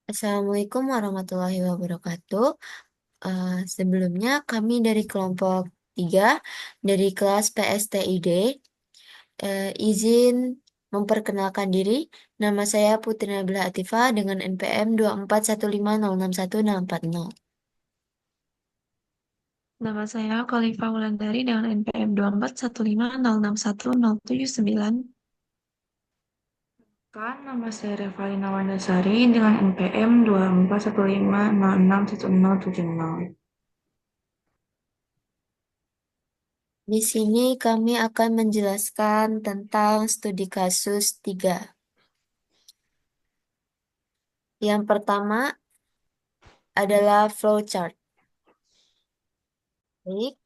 Assalamualaikum warahmatullahi wabarakatuh. Sebelumnya kami dari kelompok 3 dari kelas PSTID izin memperkenalkan diri. Nama saya Putri Nabila Atifah dengan NPM 241506160. Nama saya Khalifa Wulandari dengan NPM 241506179. Kan nama saya Revalina Wandasari dengan NPM 2415061070. Di sini kami akan menjelaskan tentang studi kasus 3. Yang pertama adalah flowchart. Baik,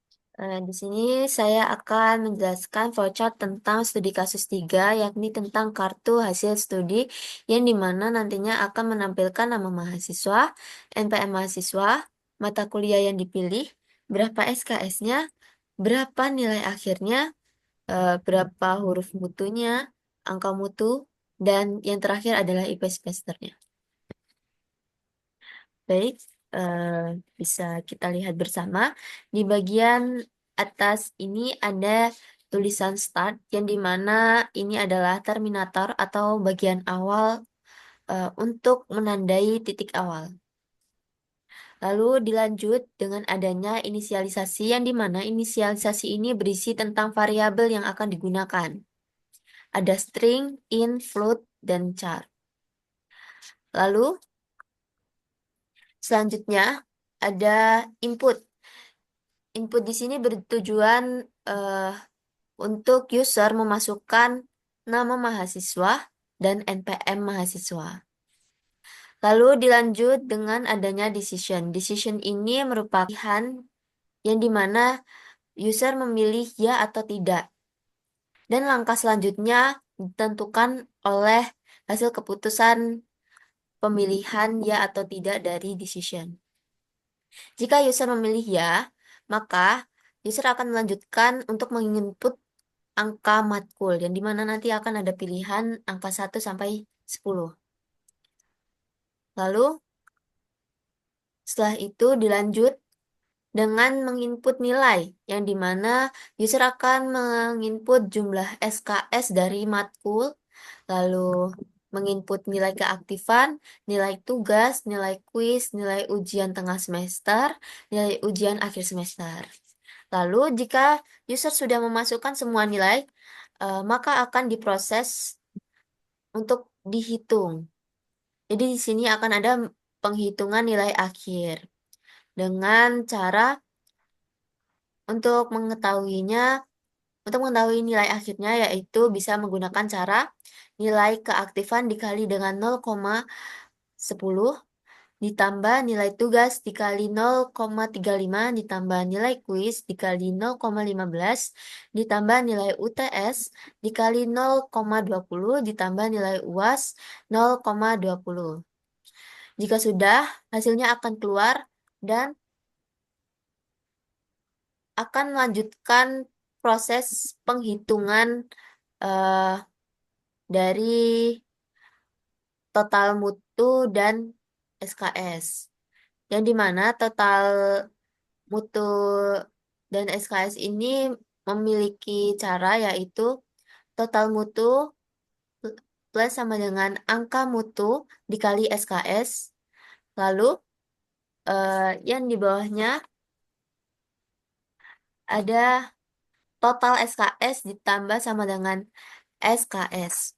di sini saya akan menjelaskan flowchart tentang studi kasus 3, yakni tentang kartu hasil studi yang dimana nantinya akan menampilkan nama mahasiswa, NPM mahasiswa, mata kuliah yang dipilih, berapa SKS-nya, berapa nilai akhirnya, berapa huruf mutunya, angka mutu, dan yang terakhir adalah IP semesternya. Baik, eh, bisa kita lihat bersama. Di bagian atas ini ada tulisan start, yang dimana ini adalah terminator atau bagian awal untuk menandai titik awal. Lalu dilanjut dengan adanya inisialisasi, yang dimana inisialisasi ini berisi tentang variabel yang akan digunakan. Ada string, int, float, dan char. Lalu selanjutnya ada input. Input di sini bertujuan untuk user memasukkan nama mahasiswa dan NPM mahasiswa. Lalu dilanjut dengan adanya decision. Decision ini merupakan pilihan yang dimana user memilih ya atau tidak. Dan langkah selanjutnya ditentukan oleh hasil keputusan pemilihan ya atau tidak dari decision. Jika user memilih ya, maka user akan melanjutkan untuk menginput angka matkul, yang dimana nanti akan ada pilihan angka 1 sampai 10. Lalu setelah itu dilanjut dengan menginput nilai, yang dimana user akan menginput jumlah SKS dari matkul, lalu menginput nilai keaktifan, nilai tugas, nilai kuis, nilai ujian tengah semester, nilai ujian akhir semester. Lalu jika user sudah memasukkan semua nilai, maka akan diproses untuk dihitung. Jadi di sini akan ada penghitungan nilai akhir dengan cara untuk mengetahuinya, untuk mengetahui nilai akhirnya yaitu bisa menggunakan cara nilai keaktifan dikali dengan 0,10 ditambah nilai tugas dikali 0,35 ditambah nilai kuis dikali 0,15 ditambah nilai UTS dikali 0,20 ditambah nilai UAS 0,20. Jika sudah, hasilnya akan keluar dan akan melanjutkan proses penghitungan eh, dari total mutu dan SKS. Yang dimana total mutu dan SKS ini memiliki cara yaitu total mutu plus sama dengan angka mutu dikali SKS. Lalu yang di bawahnya ada total SKS ditambah sama dengan SKS.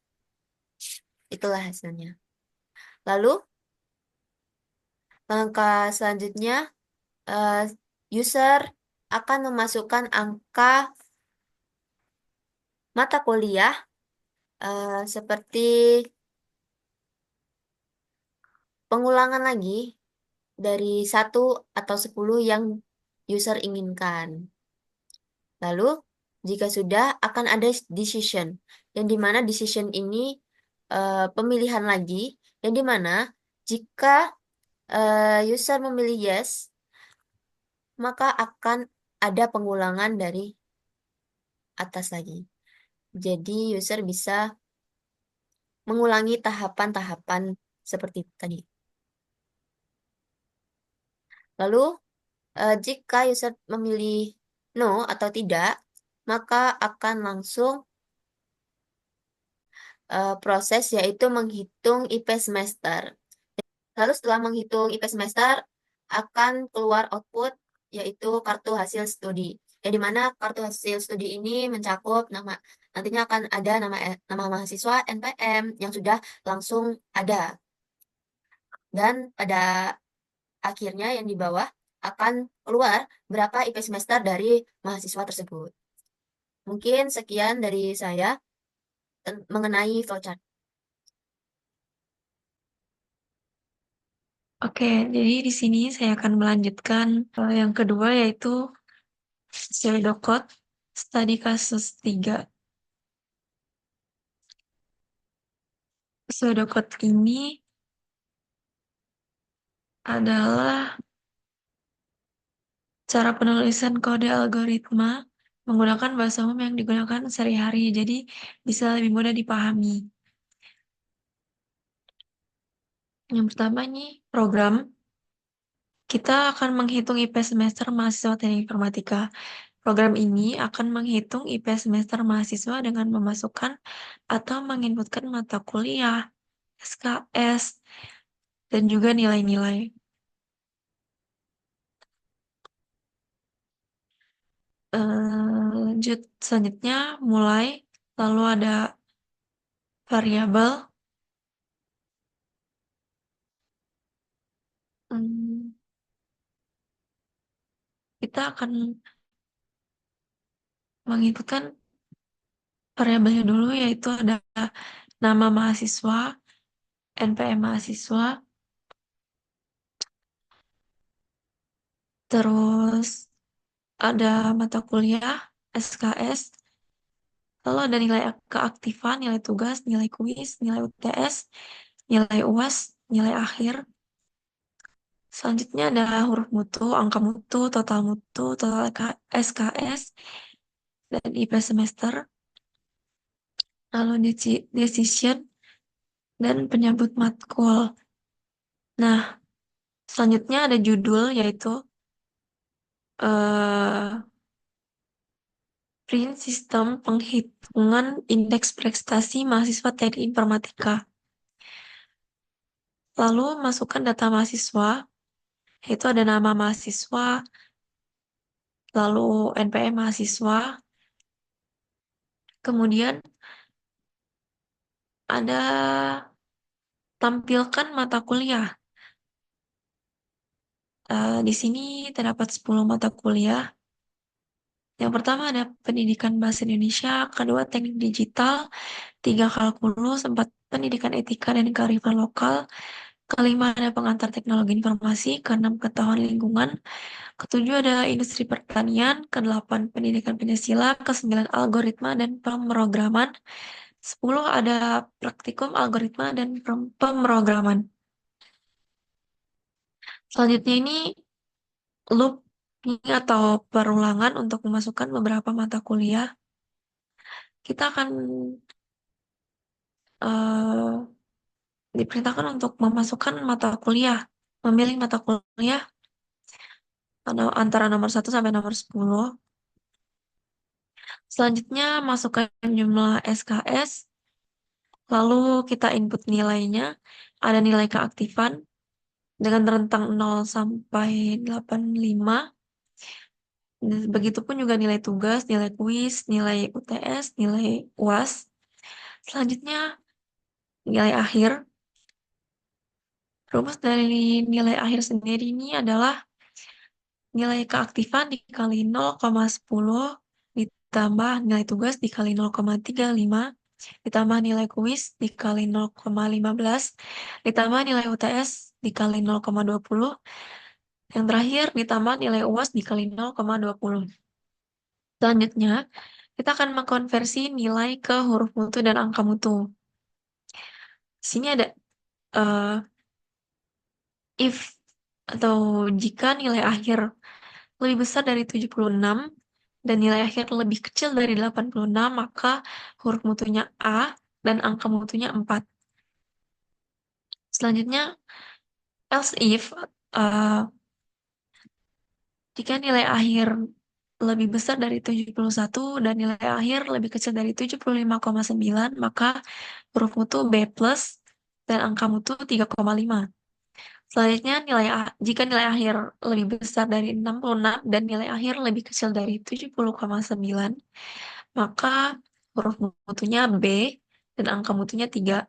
Itulah hasilnya. Lalu langkah selanjutnya eh, user akan memasukkan angka mata kuliah seperti pengulangan lagi dari 1 atau 10 yang user inginkan. Lalu, jika sudah, akan ada decision, yang dimana decision ini pemilihan lagi, yang dimana jika user memilih yes, maka akan ada pengulangan dari atas lagi. Jadi, user bisa mengulangi tahapan-tahapan seperti tadi. Lalu, jika user memilih no atau tidak, maka akan langsung proses yaitu menghitung IP semester. Lalu setelah menghitung IP semester, akan keluar output yaitu kartu hasil studi. Ya, di mana kartu hasil studi ini mencakup nantinya akan ada nama mahasiswa, NPM yang sudah langsung ada. Dan pada akhirnya yang di bawah akan keluar berapa IP semester dari mahasiswa tersebut. Mungkin sekian dari saya mengenai flowchart. Oke, jadi di sini saya akan melanjutkan yang kedua yaitu pseudocode studi kasus 3. Pseudocode ini adalah cara penulisan kode algoritma menggunakan bahasa umum yang digunakan sehari-hari, jadi bisa lebih mudah dipahami. Yang pertama nih, program. Kita akan menghitung IP semester mahasiswa teknik informatika. Program ini akan menghitung IP semester mahasiswa dengan memasukkan atau menginputkan mata kuliah, SKS, dan juga nilai-nilai. Lanjut, selanjutnya mulai, lalu ada variabel. Hmm, kita akan menginputkan variabelnya dulu, yaitu ada nama mahasiswa, NPM mahasiswa, terus ada mata kuliah, SKS, lalu ada nilai keaktifan, nilai tugas, nilai kuis, nilai UTS, nilai UAS, nilai akhir. Selanjutnya ada huruf mutu, angka mutu, total SKS, dan IP semester, lalu decision, dan penyebut matkul. Nah, selanjutnya ada judul, yaitu eh print sistem penghitungan indeks prestasi mahasiswa teknik informatika. Lalu masukkan data mahasiswa, yaitu ada nama mahasiswa, lalu NPM mahasiswa, kemudian ada tampilkan mata kuliah. Di sini terdapat 10 mata kuliah. Yang pertama ada pendidikan bahasa Indonesia, kedua teknik digital, tiga kalkulus, empat pendidikan etika dan kearifan lokal, kelima ada pengantar teknologi informasi, keenam pengetahuan lingkungan, ketujuh ada industri pertanian, kedelapan pendidikan Pancasila, kesembilan algoritma dan pemrograman, 10 ada praktikum algoritma dan pemrograman. Selanjutnya ini loop atau perulangan untuk memasukkan beberapa mata kuliah. Kita akan diperintahkan untuk memasukkan mata kuliah, memilih mata kuliah antara nomor 1 sampai nomor 10. Selanjutnya masukkan jumlah SKS, lalu kita input nilainya. Ada nilai keaktifan dengan rentang 0 sampai 85. Begitupun juga nilai tugas, nilai kuis, nilai UTS, nilai UAS. Selanjutnya nilai akhir. Rumus dari nilai akhir sendiri ini adalah nilai keaktifan dikali 0,10 ditambah nilai tugas dikali 0,35 ditambah nilai kuis dikali 0,15 ditambah nilai UTS dikali 0,20. Yang terakhir ditambah nilai UAS dikali 0,20. Selanjutnya, kita akan mengkonversi nilai ke huruf mutu dan angka mutu. Di sini ada if atau jika nilai akhir lebih besar dari 76 dan nilai akhir lebih kecil dari 86, maka huruf mutunya A dan angka mutunya 4. Selanjutnya, else if Jika nilai akhir lebih besar dari 71 dan nilai akhir lebih kecil dari 75,9, maka huruf mutu B plus dan angka mutu 3,5. Selanjutnya, jika nilai akhir lebih besar dari 66 dan nilai akhir lebih kecil dari 70,9, maka huruf mutunya B dan angka mutunya 3.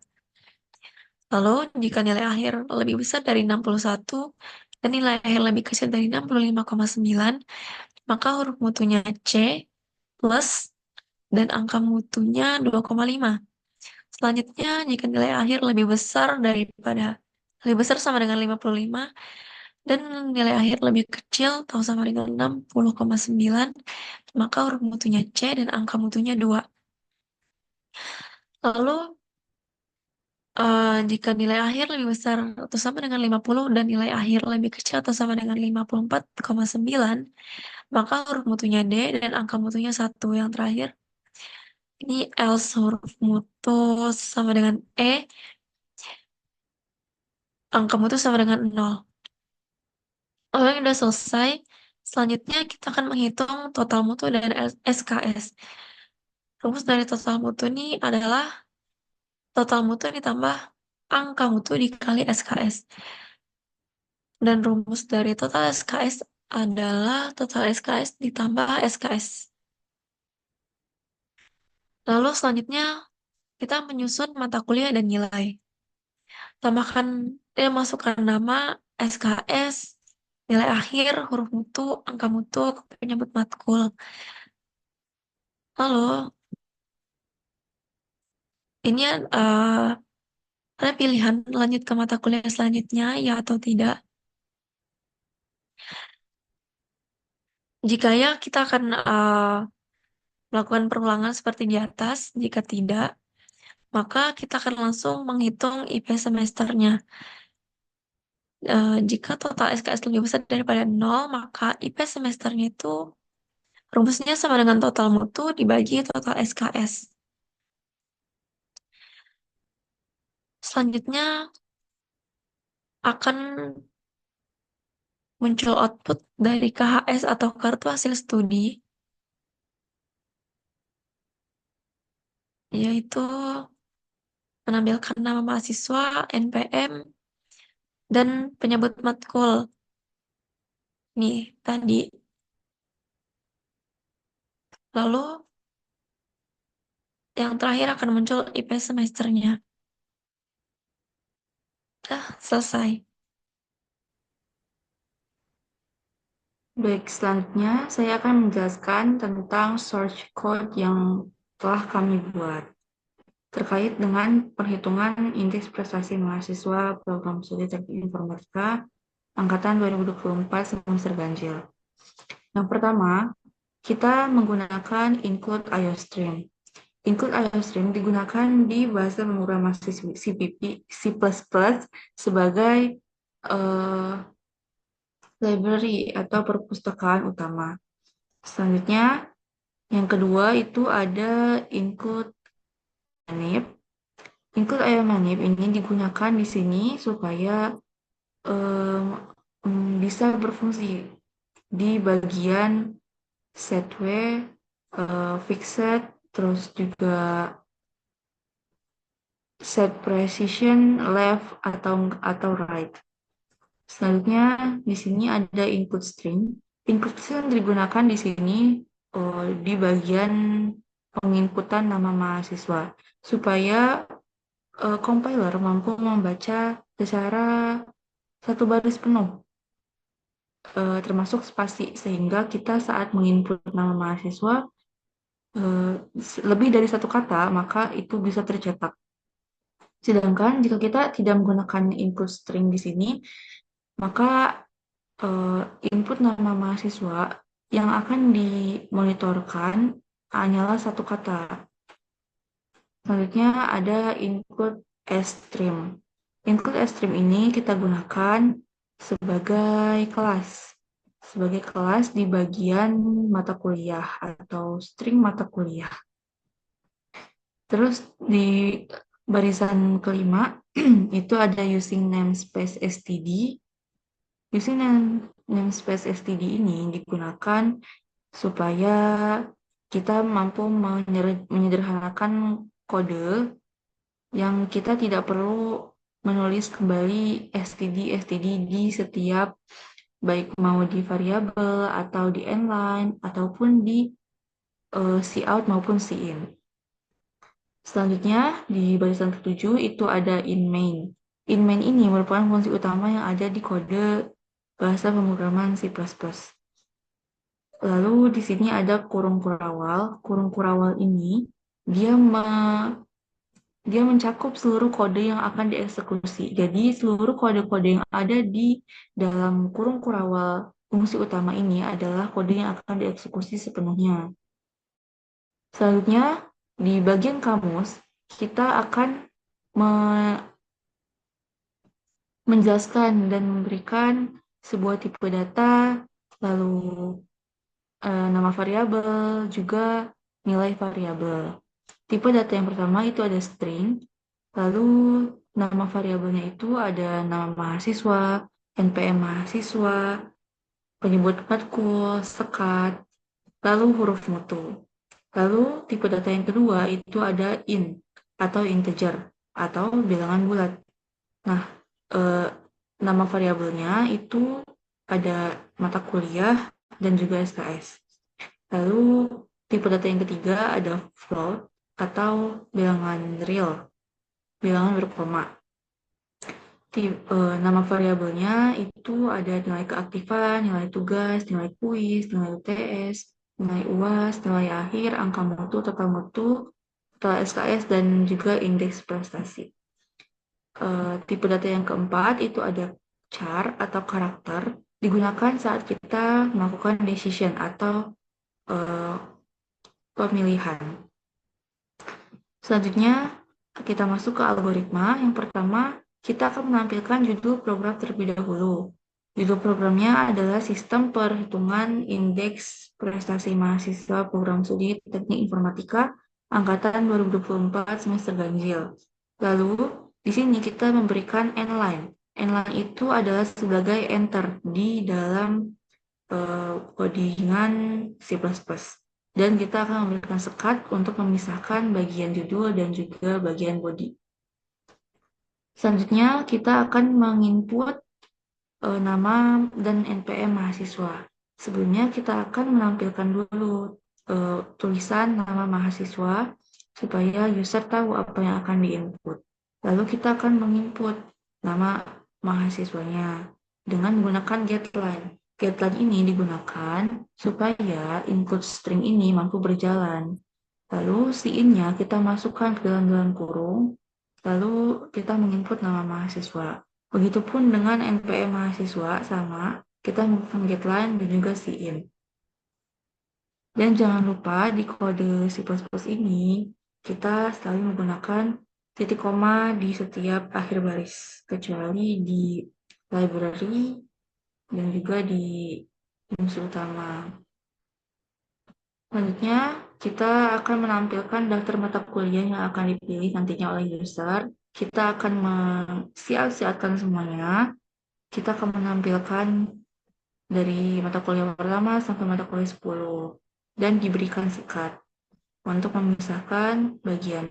Lalu, jika nilai akhir lebih besar dari 61 dan nilai akhir lebih kecil dari 65,9, maka huruf mutunya C plus dan angka mutunya 2,5. Selanjutnya, jika nilai akhir lebih besar sama dengan 55 dan nilai akhir lebih kecil atau sama dengan 60,9, maka huruf mutunya C dan angka mutunya 2. Lalu, jika nilai akhir lebih besar atau sama dengan 50 dan nilai akhir lebih kecil atau sama dengan 54,9, maka huruf mutunya D dan angka mutunya 1. Yang terakhir, ini else huruf mutu sama dengan E, angka mutu sama dengan 0. Lalu yang udah selesai, selanjutnya kita akan menghitung total mutu dan SKS. Rumus dari total mutu ini adalah total mutu ditambah angka mutu dikali SKS. Dan rumus dari total SKS adalah total SKS ditambah SKS. Lalu selanjutnya kita menyusun mata kuliah dan nilai. Masukkan nama, SKS, nilai akhir, huruf mutu, angka mutu, penyebut matkul. Lalu ini ada pilihan lanjut ke mata kuliah selanjutnya, ya atau tidak. Jika ya, kita akan melakukan perulangan seperti di atas. Jika tidak, maka kita akan langsung menghitung IP semesternya. Jika total SKS lebih besar daripada 0, maka IP semesternya itu rumusnya sama dengan total mutu dibagi total SKS. Selanjutnya akan muncul output dari KHS atau kartu hasil studi, yaitu menampilkan nama mahasiswa, NPM, dan penyebut matkul. Nih, tadi. Lalu, yang terakhir akan muncul IP semesternya. Selesai. Baik, selanjutnya saya akan menjelaskan tentang source code yang telah kami buat terkait dengan perhitungan indeks prestasi mahasiswa program studi teknik informatika angkatan 2024 semester ganjil. Yang pertama, kita menggunakan include IOStream. Include IOStream digunakan di bahasa pemrograman C++ sebagai library atau perpustakaan utama. Selanjutnya, yang kedua itu ada include manip. Include manip ini digunakan di sini supaya bisa berfungsi di bagian setway, fixed, terus juga set precision, left atau right. Selanjutnya di sini ada input string. Input string digunakan di sini di bagian penginputan nama mahasiswa supaya compiler mampu membaca secara satu baris penuh termasuk spasi sehingga kita saat menginput nama mahasiswa lebih dari satu kata maka itu bisa tercetak. Sedangkan jika kita tidak menggunakan input string di sini maka input nama mahasiswa yang akan dimonitorkan hanyalah satu kata. Selanjutnya ada input stream. Input stream ini kita gunakan sebagai kelas di bagian mata kuliah atau string mata kuliah. Terus di barisan kelima itu ada using namespace std. Using namespace std ini digunakan supaya kita mampu menyederhanakan kode yang kita tidak perlu menulis kembali std di setiap, baik mau di variabel atau di inline ataupun di cout maupun cin. Selanjutnya di barisan ketujuh itu ada inMain. InMain ini merupakan fungsi utama yang ada di kode bahasa pemrograman C++. Lalu di sini ada kurung kurawal. Kurung kurawal ini dia mencakup seluruh kode yang akan dieksekusi. Jadi seluruh kode-kode yang ada di dalam kurung kurawal fungsi utama ini adalah kode yang akan dieksekusi sepenuhnya. Selanjutnya di bagian kamus kita akan menjelaskan dan memberikan sebuah tipe data, lalu nama variabel, juga nilai variabel. Tipe data yang pertama itu ada string, lalu nama variabelnya itu ada nama mahasiswa, NPM mahasiswa, penyebut matkul, sekat, lalu huruf mutu. Lalu tipe data yang kedua itu ada int atau integer atau bilangan bulat. Nah, nama variabelnya itu ada mata kuliah dan juga SKS. Lalu tipe data yang ketiga ada float atau bilangan real, bilangan berkoma. Nama variabelnya itu ada nilai keaktifan, nilai tugas, nilai kuis, nilai UTS, nilai UAS, nilai akhir, angka mutu, total SKS, dan juga indeks prestasi. Tipe data yang keempat itu ada char atau karakter, digunakan saat kita melakukan decision atau pemilihan. Selanjutnya kita masuk ke algoritma. Yang pertama, kita akan menampilkan judul program terlebih dahulu. Judul programnya adalah Sistem Perhitungan Indeks Prestasi Mahasiswa Program Studi Teknik Informatika Angkatan 2024 semester ganjil. Lalu, di sini kita memberikan N-line. N-line itu adalah sebagai enter di dalam codingan C++. Dan kita akan memberikan sekat untuk memisahkan bagian judul dan juga bagian body. Selanjutnya, kita akan menginput nama dan NPM mahasiswa. Sebelumnya, kita akan menampilkan dulu tulisan nama mahasiswa supaya user tahu apa yang akan diinput. Lalu kita akan menginput nama mahasiswanya dengan menggunakan getLine. GetLine ini digunakan supaya input string ini mampu berjalan. Lalu cin-nya kita masukkan ke dalam kurung, lalu kita menginput nama mahasiswa. Begitupun dengan NPM mahasiswa, sama, kita menggunakan getLine dan juga cin. Dan jangan lupa di kode C++ ini, kita selalu menggunakan titik koma di setiap akhir baris, kecuali di library dan juga di fungsi utama. Selanjutnya, kita akan menampilkan daftar mata kuliah yang akan dipilih nantinya oleh user. Kita akan mensiasatkan semuanya. Kita akan menampilkan dari mata kuliah pertama sampai mata kuliah 10 dan diberikan sekat untuk memisahkan bagian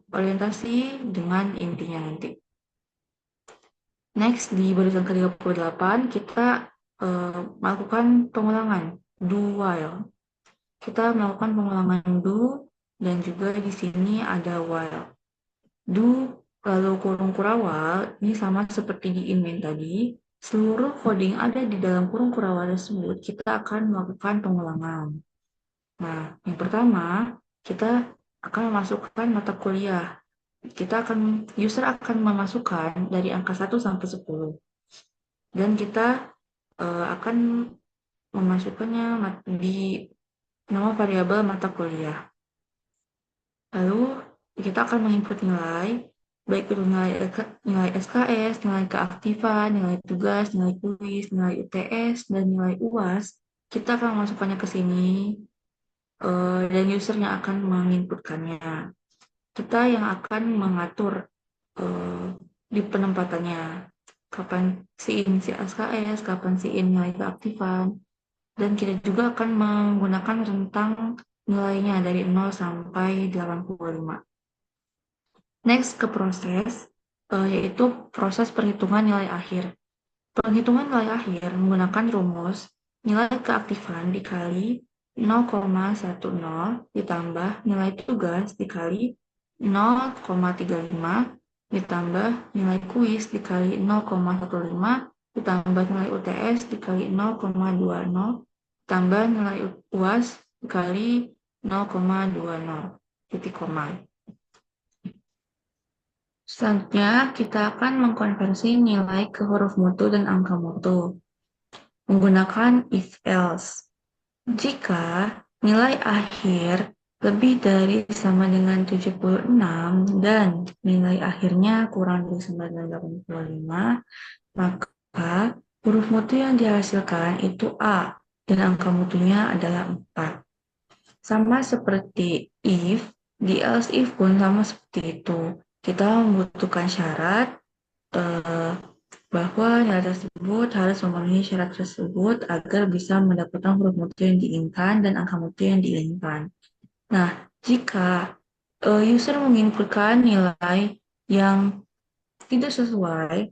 orientasi dengan intinya nanti. Next, di barisan ke-38 kita melakukan pengulangan do while. Kita melakukan pengulangan do dan juga di sini ada while. Do lalu kurung kurawal ini sama seperti di inMain tadi. Seluruh coding ada di dalam kurung kurawal tersebut kita akan melakukan pengulangan. Nah, yang pertama kita akan memasukkan mata kuliah. User akan memasukkan dari angka 1 sampai 10. Dan kita akan memasukkannya di nama variabel mata kuliah. Lalu kita akan menginput nilai, baik itu nilai SKS, nilai keaktifan, nilai tugas, nilai kuis, nilai UTS, dan nilai UAS. Kita akan memasukkannya ke sini, dan user yang akan menginputkannya. Kita yang akan mengatur di penempatannya. kapan si SKS, kapan nilai keaktifan. Dan kita juga akan menggunakan rentang nilainya dari 0 sampai 85. Next ke proses, yaitu proses perhitungan nilai akhir. Penghitungan nilai akhir menggunakan rumus nilai keaktifan dikali 0,10 ditambah nilai tugas dikali 0,35 ditambah nilai kuis dikali 0,15 ditambah nilai UTS dikali 0,20 ditambah nilai UAS dikali 0,20 titik koma. Selanjutnya, kita akan mengkonversi nilai ke huruf mutu dan angka mutu menggunakan if-else. Jika nilai akhir lebih dari sama dengan 76 dan nilai akhirnya kurang dari sama dengan 85, maka huruf mutu yang dihasilkan itu A dan angka mutunya adalah 4. Sama seperti if, di else if pun sama seperti itu. Kita membutuhkan syarat bahwa nilai tersebut harus memenuhi syarat tersebut agar bisa mendapatkan huruf mutu yang diinginkan dan angka mutu yang diinginkan. Nah, jika user menginputkan nilai yang tidak sesuai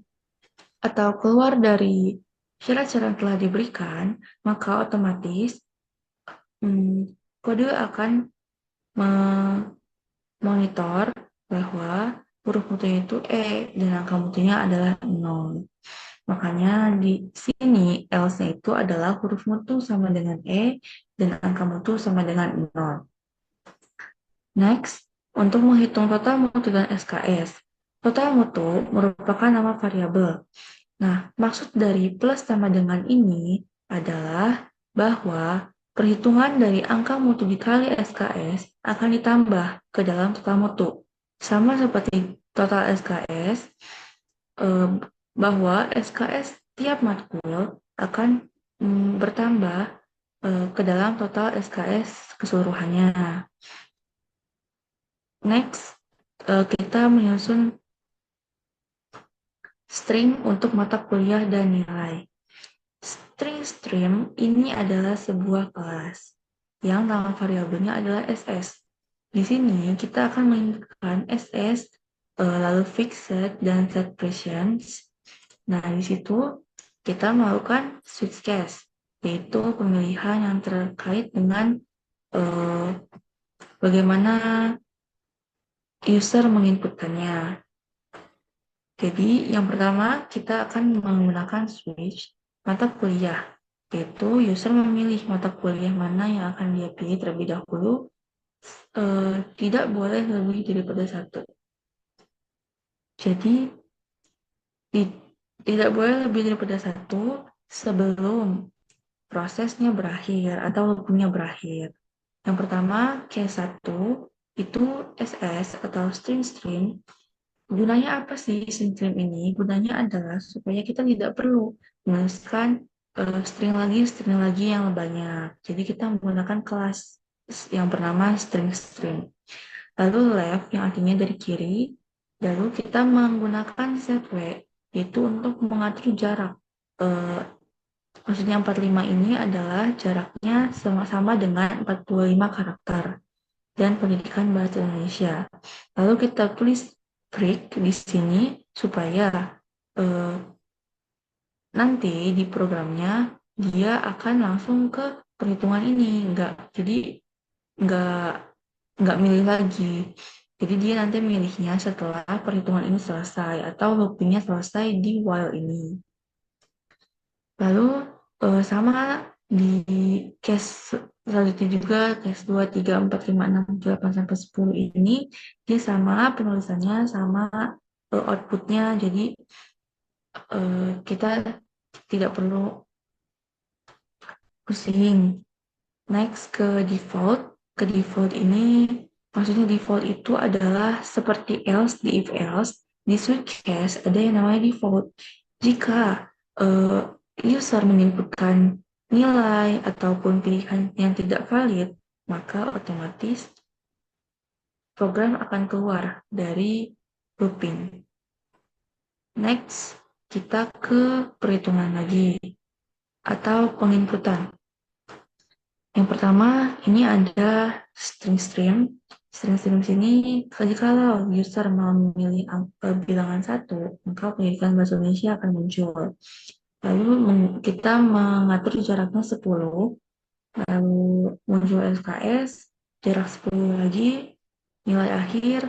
atau keluar dari syarat-syarat yang telah diberikan, maka otomatis kode akan memonitor bahwa huruf mutunya itu E dan angka mutunya adalah 0. Makanya di sini else-nya itu adalah huruf mutu sama dengan E dan angka mutu sama dengan 0. Next, untuk menghitung total mutu dan SKS. Total mutu merupakan nama variabel. Nah, maksud dari plus sama dengan ini adalah bahwa perhitungan dari angka mutu dikali SKS akan ditambah ke dalam total mutu. Sama seperti total SKS, bahwa SKS tiap matkul akan bertambah ke dalam total SKS keseluruhannya. Next, kita menyusun string untuk mata kuliah dan nilai. String stream ini adalah sebuah kelas yang nama variabelnya adalah SS. Di sini kita akan menginputkan SS, lalu fixed dan set presence. Nah, di situ kita melakukan switch case, yaitu pemilihan yang terkait dengan bagaimana user menginputkannya. Jadi, yang pertama kita akan menggunakan switch mata kuliah, yaitu user memilih mata kuliah mana yang akan dia pilih terlebih dahulu, tidak boleh lebih daripada satu. Jadi, tidak boleh lebih daripada satu sebelum prosesnya berakhir atau loopingnya berakhir. Yang pertama, case 1 itu SS atau string. Gunanya apa sih string ini? Gunanya adalah supaya kita tidak perlu menuliskan string lagi yang banyak. Jadi kita menggunakan kelas yang bernama string. Lalu left yang artinya dari kiri. Lalu kita menggunakan setW yaitu untuk mengatur jarak. Maksudnya 45 ini adalah jaraknya sama-sama dengan 45 karakter dan pendidikan bahasa Indonesia. Lalu kita tulis break di sini supaya nanti di programnya dia akan langsung ke perhitungan ini, nggak milih lagi. Jadi dia nanti milihnya setelah perhitungan ini selesai atau loopingnya selesai di while ini. Lalu sama di case selanjutnya juga, case 2, 3, 4, 5, 6, 7, 8, sampai 10 ini, dia sama penulisannya, sama outputnya, jadi kita tidak perlu pusing. Next ke default. Ke default ini, maksudnya default itu adalah seperti else di if else, di switch case ada yang namanya default. Jika user menginputkan nilai ataupun pilihan yang tidak valid, maka otomatis program akan keluar dari looping. Next, kita ke perhitungan lagi atau penginputan. Yang pertama, ini ada string-string. String-string sini, kalau user memilih bilangan 1, maka pendidikan bahasa Indonesia akan muncul. Lalu kita mengatur jaraknya 10, lalu muncul SKS, jarak 10 lagi, nilai akhir,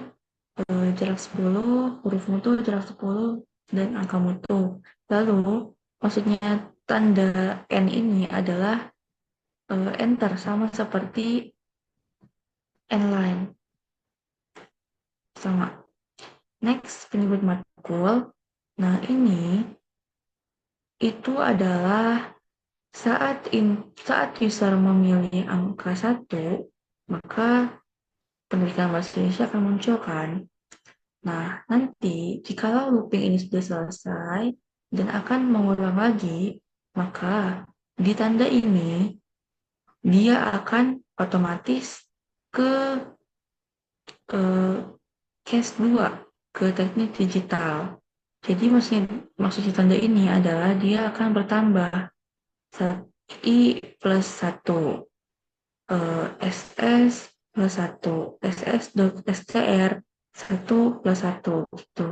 jarak 10, huruf mutu, jarak 10, dan angka mutu. Lalu, maksudnya tanda N ini adalah enter, sama seperti N-line. Sama. Next, penyebut matkul. Nah, ini itu adalah saat user memilih angka 1, maka pendidikan bahasa Indonesia akan muncul kan. Nah, nanti jikalau looping ini sudah selesai dan akan mengulang lagi, maka di tanda ini dia akan otomatis ke case 2, ke teknik digital. Jadi maksudnya tanda ini adalah dia akan bertambah I plus 1, SS plus 1, SSSTR 1 plus 1 gitu.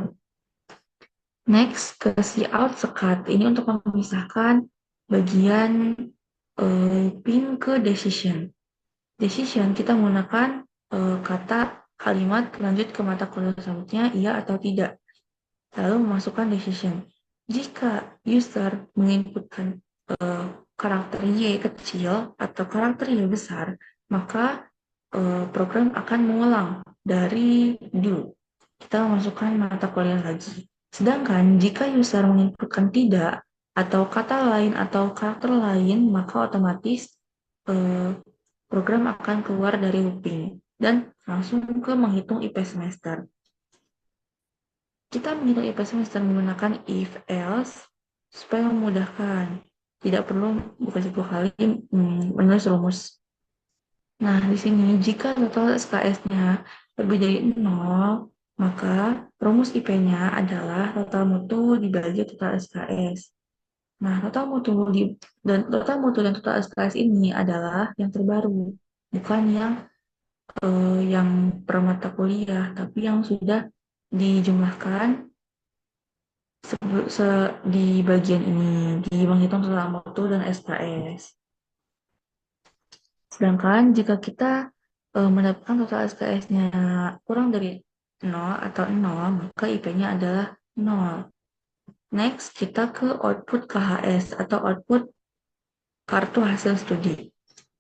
Next, ke out sekat. Ini untuk memisahkan bagian pin ke decision. Decision kita menggunakan kata kalimat lanjut ke mata kuliah selanjutnya, iya atau tidak. Lalu memasukkan decision. Jika user menginputkan karakter Y kecil atau karakter Y besar, maka program akan mengulang dari do. Kita memasukkan mata kuliah lagi. Sedangkan jika user menginputkan tidak, atau kata lain atau karakter lain, maka otomatis program akan keluar dari looping dan langsung ke menghitung IP semester. Kita menghitung IP semester menggunakan if else supaya memudahkan. Tidak perlu bukan 10 kali menulis rumus. Nah, di sini jika total SKS-nya lebih dari 0, maka rumus IP-nya adalah total mutu dibagi total SKS. Nah, total mutu dan total SKS ini adalah yang terbaru, bukan yang per mata kuliah, tapi yang sudah dijumlahkan di bagian ini, di menghitung total mutu dan SKS. Sedangkan jika kita mendapatkan total SKS-nya kurang dari 0 atau 0, maka IP-nya adalah 0. Next, kita ke output KHS atau output kartu hasil studi.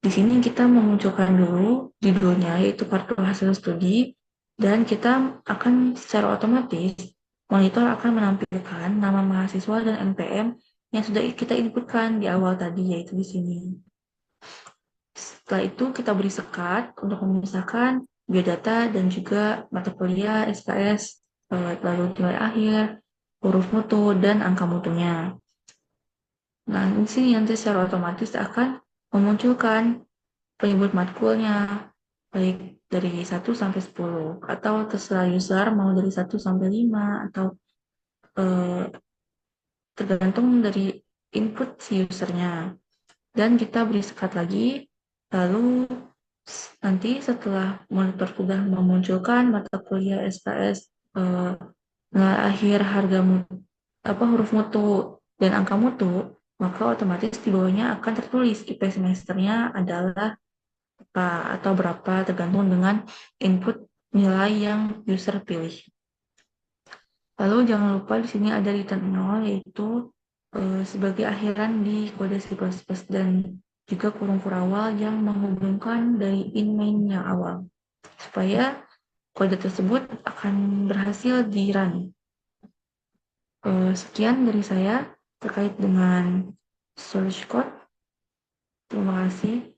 Di sini kita memunculkan dulu judulnya, yaitu kartu hasil studi, dan kita akan secara otomatis, monitor akan menampilkan nama mahasiswa dan NPM yang sudah kita inputkan di awal tadi, yaitu di sini. Setelah itu kita beri sekat untuk memisahkan biodata dan juga mata kuliah, SKS, lalu nilai akhir, huruf mutu, dan angka mutunya. Nah, di sini nanti secara otomatis akan memunculkan penyebut matkulnya, baik dari 1 sampai 10, atau terserah user mau dari 1 sampai 5, atau tergantung dari input si usernya. Dan kita beri sekat lagi, lalu nanti setelah monitor sudah memunculkan mata kuliah SKS, nilai akhir, harga huruf mutu, dan angka mutu, maka otomatis di bawahnya akan tertulis IP semesternya adalah apa atau berapa, tergantung dengan input nilai yang user pilih. Lalu jangan lupa di sini ada return 0, yaitu sebagai akhiran di kode C++ dan juga kurung kurawal yang menghubungkan dari in main yang awal, supaya kode tersebut akan berhasil di run. Sekian dari saya terkait dengan source code. Terima kasih.